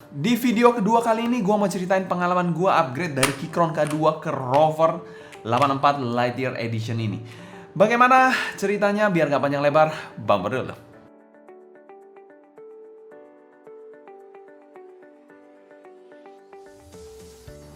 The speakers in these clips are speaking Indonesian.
Di video kedua kali ini gue mau ceritain pengalaman gue upgrade dari Keychron K2 ke Rover 84 Lightyear Edition ini. Bagaimana ceritanya biar gak panjang lebar, bumper dulu.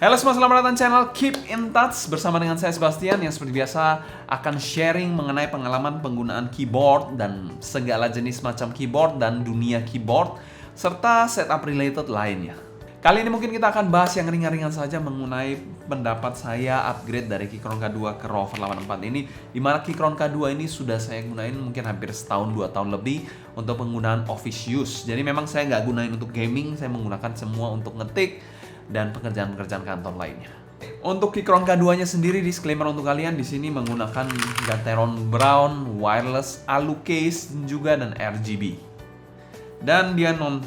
Halo semua, selamat datang channel Keep in Touch bersama dengan saya Sebastian yang seperti biasa akan sharing mengenai pengalaman penggunaan keyboard dan segala jenis macam keyboard dan dunia keyboard serta setup related lainnya. Kali ini mungkin kita akan bahas yang ringan-ringan saja mengenai pendapat saya upgrade dari Keychron K2 ke Rover 84 ini, dimana Keychron K2 ini sudah saya gunain mungkin hampir setahun 2 tahun lebih untuk penggunaan office use. Jadi memang saya nggak gunain untuk gaming, saya menggunakan semua untuk ngetik dan pekerjaan-pekerjaan kantor lainnya. Untuk Keychron K2-nya sendiri, disclaimer untuk kalian, di sini menggunakan Gateron Brown, wireless, alu case juga dan RGB. Dan dia non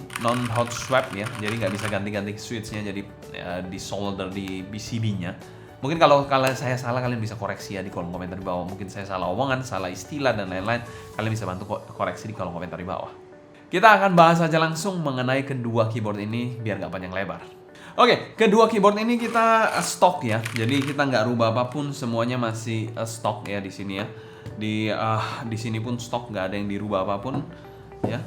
hot swap ya, jadi nggak bisa ganti-ganti switch-nya, jadi di solder di PCB-nya. Mungkin kalau saya salah, kalian bisa koreksi ya di kolom komentar di bawah. Mungkin saya salah omongan, salah istilah dan lain-lain, kalian bisa bantu koreksi di kolom komentar di bawah. Kita akan bahas aja langsung mengenai kedua keyboard ini biar nggak panjang lebar. Oke, kedua keyboard ini kita stok ya. Jadi kita nggak rubah apapun, semuanya masih stok ya di sini ya. Di sini pun stok, nggak ada yang dirubah apapun ya.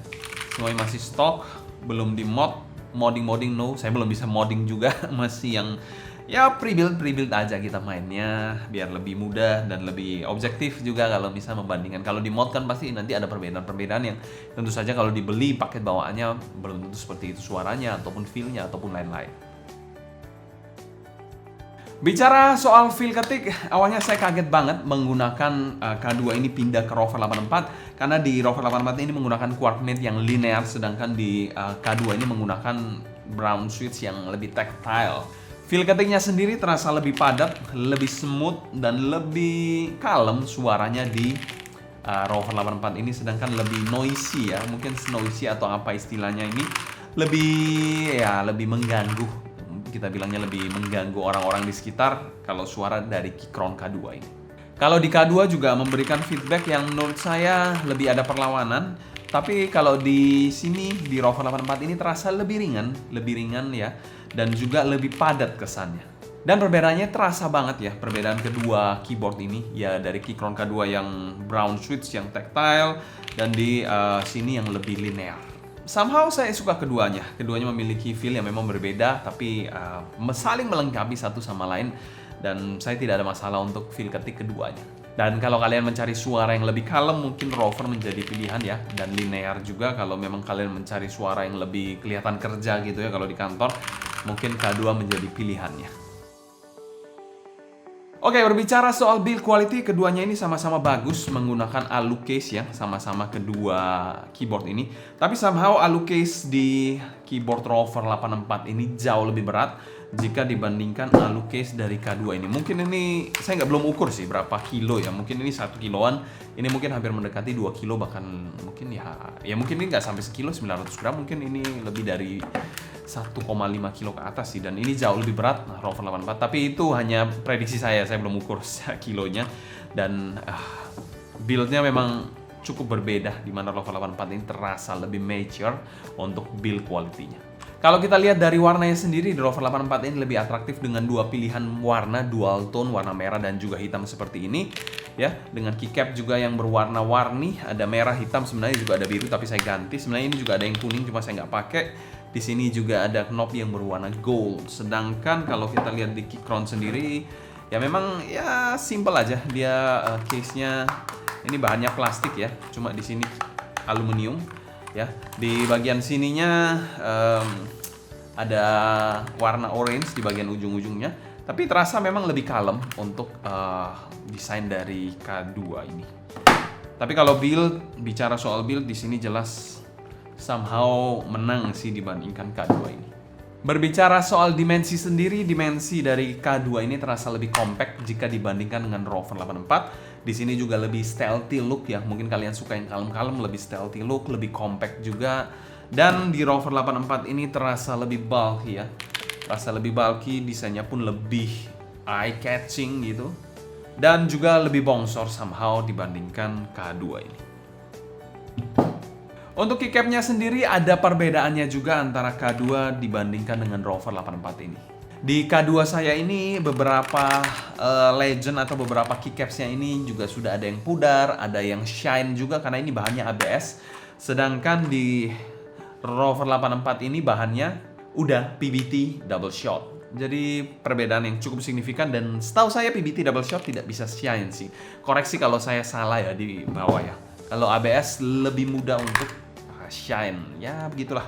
Semuanya masih stok, belum di modding no. Saya belum bisa modding juga, masih yang ya pre-build aja kita mainnya biar lebih mudah dan lebih objektif juga kalau bisa membandingkan. Kalau di mod kan pasti nanti ada perbedaan-perbedaan yang tentu saja kalau dibeli paket bawaannya belum tentu seperti itu suaranya ataupun feel-nya ataupun lain-lain. Bicara soal feel ketik, awalnya saya kaget banget menggunakan K2 ini pindah ke Rover 84 karena di Rover 84 ini menggunakan QuarkMate yang linear, sedangkan di K2 ini menggunakan brown switch yang lebih tactile. Feel ketiknya sendiri terasa lebih padat, lebih smooth dan lebih kalem suaranya di Rover 84 ini, sedangkan lebih noisy ya, mungkin noisy atau apa istilahnya ini, lebih mengganggu. Kita bilangnya lebih mengganggu orang-orang di sekitar kalau suara dari Keychron K2 ini. Kalau di K2 juga memberikan feedback yang menurut saya lebih ada perlawanan, tapi kalau di sini di Rover 84 ini terasa lebih ringan ya, dan juga lebih padat kesannya. Dan perbedaannya terasa banget ya, perbedaan kedua keyboard ini ya, dari Keychron K2 yang brown switch yang tactile dan di sini yang lebih linear. Somehow saya suka keduanya. Keduanya memiliki feel yang memang berbeda, tapi saling melengkapi satu sama lain. Dan saya tidak ada masalah untuk feel ketik keduanya. Dan kalau kalian mencari suara yang lebih kalem, mungkin Rover menjadi pilihan ya. Dan linear juga kalau memang kalian mencari suara yang lebih kelihatan kerja gitu ya kalau di kantor, mungkin K2 menjadi pilihannya. Oke, berbicara soal build quality, keduanya ini sama-sama bagus menggunakan alu case ya, sama-sama kedua keyboard ini. Tapi somehow alu case di keyboard Rover 84 ini jauh lebih berat jika dibandingkan alu case dari K2 ini. Mungkin ini, saya belum ukur sih berapa kilo ya, mungkin ini 1 kiloan, ini mungkin hampir mendekati 2 kilo, bahkan mungkin ya mungkin ini nggak sampai sekilo, 900 gram, mungkin ini lebih dari 1,5 kilo ke atas sih, dan ini jauh lebih berat Rover 84, tapi itu hanya prediksi saya belum ukur kilonya. Dan build-nya memang cukup berbeda, di mana Rover 84 ini terasa lebih mature untuk build quality-nya. Kalau kita lihat dari warnanya sendiri, di Rover 84 ini lebih atraktif dengan dua pilihan warna dual tone, warna merah dan juga hitam seperti ini ya, dengan keycap juga yang berwarna-warni, ada merah, hitam, sebenarnya juga ada biru tapi saya ganti. Sebenarnya ini juga ada yang kuning cuma saya nggak pakai. Di sini juga ada knob yang berwarna gold. Sedangkan kalau kita lihat di Keychron sendiri, ya memang ya simple aja. Dia case-nya ini bahannya plastik ya, cuma di sini aluminium ya. Di bagian sininya ada warna orange di bagian ujung-ujungnya. Tapi terasa memang lebih kalem untuk desain dari K2 ini. Tapi kalau bicara soal build di sini jelas somehow menang sih dibandingkan K2 ini. Berbicara soal dimensi sendiri, dimensi dari K2 ini terasa lebih compact jika dibandingkan dengan Rover 84. Di sini juga lebih stealthy look ya. Mungkin kalian suka yang kalem-kalem, lebih stealthy look, lebih compact juga. Dan di Rover 84 ini terasa lebih bulky ya. Terasa lebih bulky, desainnya pun lebih eye-catching gitu. Dan juga lebih bongsor somehow dibandingkan K2 ini. Untuk keycapnya sendiri ada perbedaannya juga antara K2 dibandingkan dengan Rover 84 ini. Di K2 saya ini beberapa legend atau beberapa keycapsnya ini juga sudah ada yang pudar, ada yang shine juga karena ini bahannya ABS. Sedangkan di Rover 84 ini bahannya udah PBT double shot. Jadi perbedaan yang cukup signifikan dan setahu saya PBT double shot tidak bisa shine sih. Koreksi kalau saya salah ya di bawah ya. Kalau ABS lebih mudah untuk shine. Ya begitulah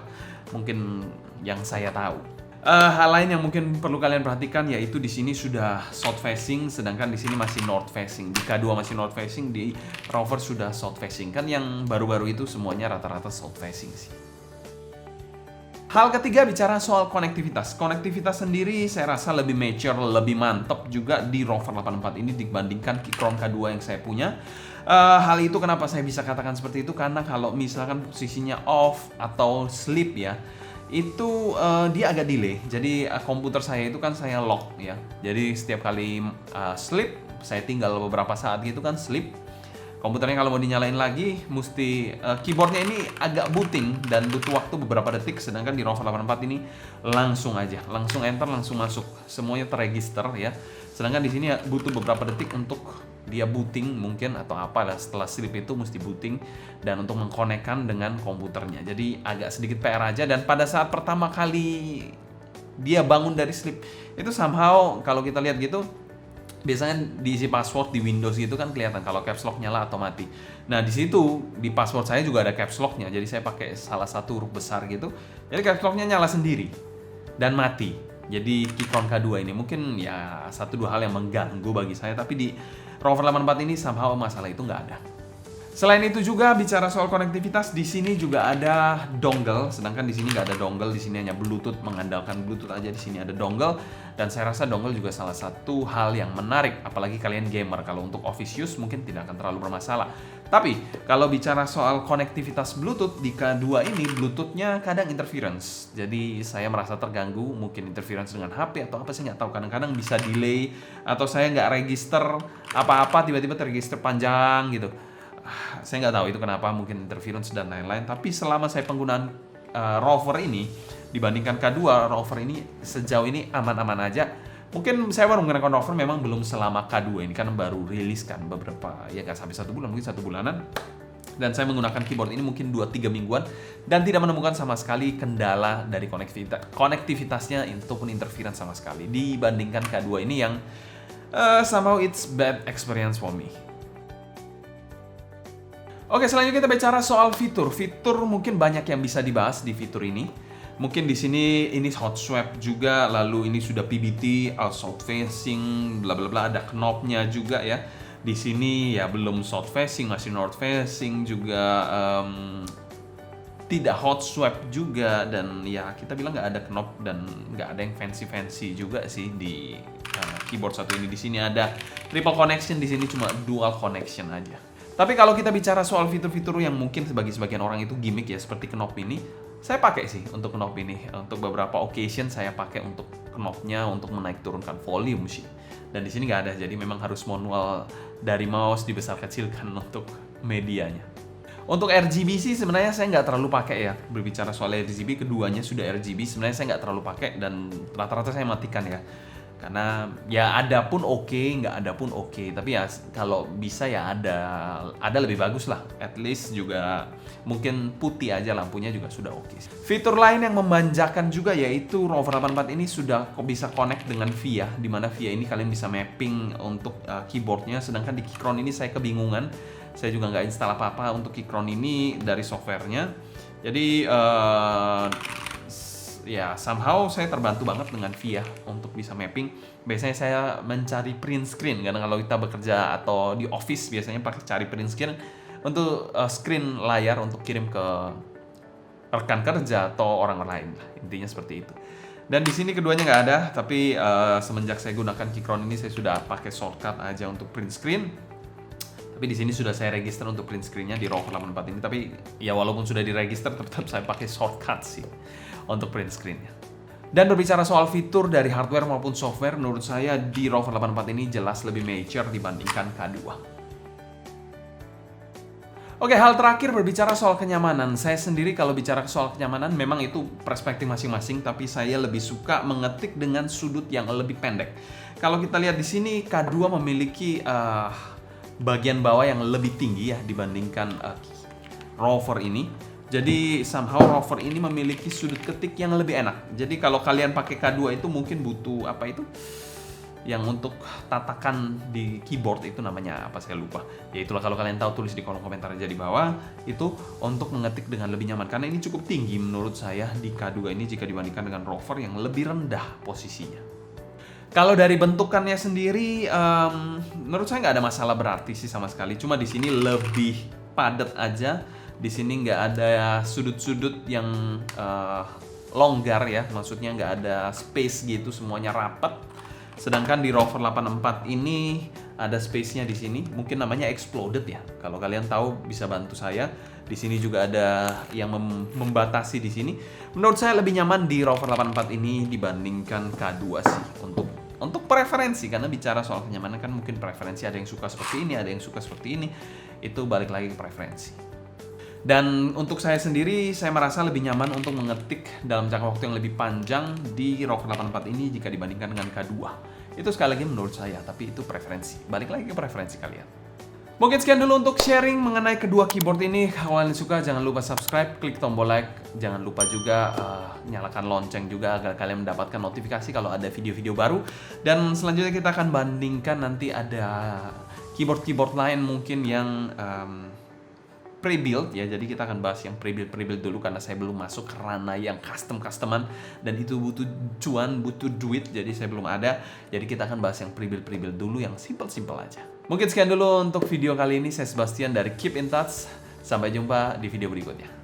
mungkin yang saya tahu. Hal lain yang mungkin perlu kalian perhatikan yaitu di sini sudah south facing, sedangkan di sini masih north facing. Di K2 masih north facing, di Rover sudah south facing. Kan yang baru-baru itu semuanya rata-rata south facing sih. Hal ketiga bicara soal konektivitas. Konektivitas sendiri saya rasa lebih mature, lebih mantap juga di Rover 84 ini dibandingkan Keychron K2 yang saya punya. Hal itu kenapa saya bisa katakan seperti itu? Karena kalau misalkan posisinya off atau sleep ya, itu dia agak delay. Jadi komputer saya itu kan saya lock ya. Jadi setiap kali sleep, saya tinggal beberapa saat gitu kan sleep. Komputernya kalau mau dinyalain lagi, mesti keyboardnya ini agak booting dan butuh waktu beberapa detik. Sedangkan di Rover 84 ini langsung aja, langsung enter, langsung masuk. Semuanya terregister ya. Sedangkan di sini butuh beberapa detik untuk dia booting mungkin atau apa lah, setelah sleep itu mesti booting dan untuk mengkonekkan dengan komputernya. Jadi agak sedikit PR aja dan pada saat pertama kali dia bangun dari sleep itu somehow kalau kita lihat gitu biasanya diisi password di Windows gitu kan kelihatan kalau caps lock nyala atau mati. Nah di situ di password saya juga ada caps locknya, jadi saya pakai salah satu huruf besar gitu. Jadi caps locknya nyala sendiri dan mati. Jadi Keychron K2 ini mungkin ya 1-2 hal yang mengganggu bagi saya, tapi di Rover 84 ini somehow masalah itu nggak ada. Selain itu juga bicara soal konektivitas, di sini juga ada dongle, sedangkan di sini nggak ada dongle, di sini hanya Bluetooth, mengandalkan Bluetooth aja. Di sini ada dongle, dan saya rasa dongle juga salah satu hal yang menarik, apalagi kalian gamer. Kalau untuk office use mungkin tidak akan terlalu bermasalah. Tapi kalau bicara soal konektivitas Bluetooth di K2 ini, Bluetooth-nya kadang interference. Jadi saya merasa terganggu, mungkin interference dengan HP atau apa saya nggak tahu. Kadang-kadang bisa delay atau saya nggak register apa-apa, tiba-tiba terregister panjang gitu. Saya nggak tahu itu kenapa, mungkin interference dan lain-lain. Tapi selama saya penggunaan Rover ini dibandingkan K2, Rover ini sejauh ini aman-aman aja. Mungkin saya baru menggunakan Rover memang belum selama K2 ini kan baru rilis kan beberapa ya nggak sampai 1 bulan, mungkin 1 bulanan. Dan saya menggunakan keyboard ini mungkin 2-3 mingguan dan tidak menemukan sama sekali kendala dari konektivitasnya ataupun interference sama sekali dibandingkan K2 ini yang somehow it's bad experience for me. Oke, selanjutnya kita bicara soal fitur. Fitur mungkin banyak yang bisa dibahas di fitur ini. Mungkin di sini ini hot swap juga, lalu ini sudah PBT, south facing, bla bla bla, ada knobnya juga ya. Di sini ya belum south facing, masih north facing juga, tidak hot swap juga, dan ya kita bilang nggak ada knob dan nggak ada yang fancy juga sih di keyboard satu ini. Di sini ada triple connection, di sini cuma dual connection aja. Tapi kalau kita bicara soal fitur-fitur yang mungkin bagi sebagian orang itu gimmick ya, seperti knob ini, saya pakai sih untuk knob ini. Untuk beberapa occasion saya pakai untuk knobnya untuk menaik turunkan volume sih. Dan di sini nggak ada, jadi memang harus manual dari mouse dibesar kecilkan untuk medianya. Untuk RGB sih sebenarnya saya nggak terlalu pakai ya. Berbicara soal RGB, keduanya sudah RGB. Sebenarnya saya nggak terlalu pakai dan rata-rata saya matikan ya. Karena ya ada pun oke, nggak ada pun oke. Tapi ya kalau bisa ya ada lebih bagus lah. At least juga mungkin putih aja lampunya juga sudah oke. Fitur lain yang memanjakan juga yaitu Rover 84 ini sudah bisa connect dengan VIA, di mana VIA ini kalian bisa mapping untuk keyboardnya. Sedangkan di Keychron ini saya kebingungan. Saya juga nggak install apa-apa untuk Keychron ini dari softwarenya. Jadi ya somehow saya terbantu banget dengan VIA untuk bisa mapping. Biasanya saya mencari print screen karena kalau kita bekerja atau di office biasanya pakai cari print screen untuk screen layar untuk kirim ke rekan kerja atau orang lain lah. Intinya seperti itu. Dan di sini keduanya nggak ada, tapi semenjak saya gunakan Keychron ini saya sudah pakai shortcut aja untuk print screen. Tapi di sini sudah saya register untuk print screen-nya di Rover 84 ini. Tapi ya walaupun sudah diregister tetap saya pakai shortcut sih untuk print screen-nya. Dan berbicara soal fitur dari hardware maupun software, menurut saya di Rover 84 ini jelas lebih mature dibandingkan K2. Oke, hal terakhir berbicara soal kenyamanan. Saya sendiri kalau bicara soal kenyamanan memang itu perspektif masing-masing, tapi saya lebih suka mengetik dengan sudut yang lebih pendek. Kalau kita lihat di sini K2 memiliki bagian bawah yang lebih tinggi ya dibandingkan Rover ini. Jadi somehow Rover ini memiliki sudut ketik yang lebih enak. Jadi kalau kalian pakai K2 itu mungkin butuh apa itu? Yang untuk tatakan di keyboard itu namanya apa saya lupa. Ya itulah, kalau kalian tahu tulis di kolom komentar aja di bawah. Itu untuk mengetik dengan lebih nyaman karena ini cukup tinggi menurut saya di K2 ini jika dibandingkan dengan Rover yang lebih rendah posisinya. Kalau dari bentukannya sendiri, menurut saya nggak ada masalah berarti sih sama sekali. Cuma di sini lebih padat aja. Di sini nggak ada sudut-sudut yang longgar ya. Maksudnya nggak ada space gitu, semuanya rapat. Sedangkan di Rover 84 ini ada space-nya di sini. Mungkin namanya exploded ya. Kalau kalian tahu bisa bantu saya. Di sini juga ada yang membatasi di sini. Menurut saya lebih nyaman di Rover 84 ini dibandingkan K2 sih untuk preferensi, karena bicara soal kenyamanan kan mungkin preferensi, ada yang suka seperti ini, ada yang suka seperti ini. Itu balik lagi ke preferensi. Dan untuk saya sendiri, saya merasa lebih nyaman untuk mengetik dalam jangka waktu yang lebih panjang di Rover 84 ini jika dibandingkan dengan K2. Itu sekali lagi menurut saya, tapi itu preferensi. Balik lagi ke preferensi kalian. Mungkin sekian dulu untuk sharing mengenai kedua keyboard ini. Kalau kalian suka, jangan lupa subscribe, klik tombol like. Jangan lupa juga nyalakan lonceng juga agar kalian mendapatkan notifikasi kalau ada video-video baru. Dan selanjutnya kita akan bandingkan, nanti ada keyboard-keyboard lain mungkin yang pre-build ya, jadi kita akan bahas yang pre-build dulu karena saya belum masuk ke ranah yang customan dan itu butuh cuan, butuh duit, jadi saya belum ada. Jadi kita akan bahas yang pre-build dulu yang simple aja. Mungkin sekian dulu untuk video kali ini. Saya Sebastian dari Keep in Touch. Sampai jumpa di video berikutnya.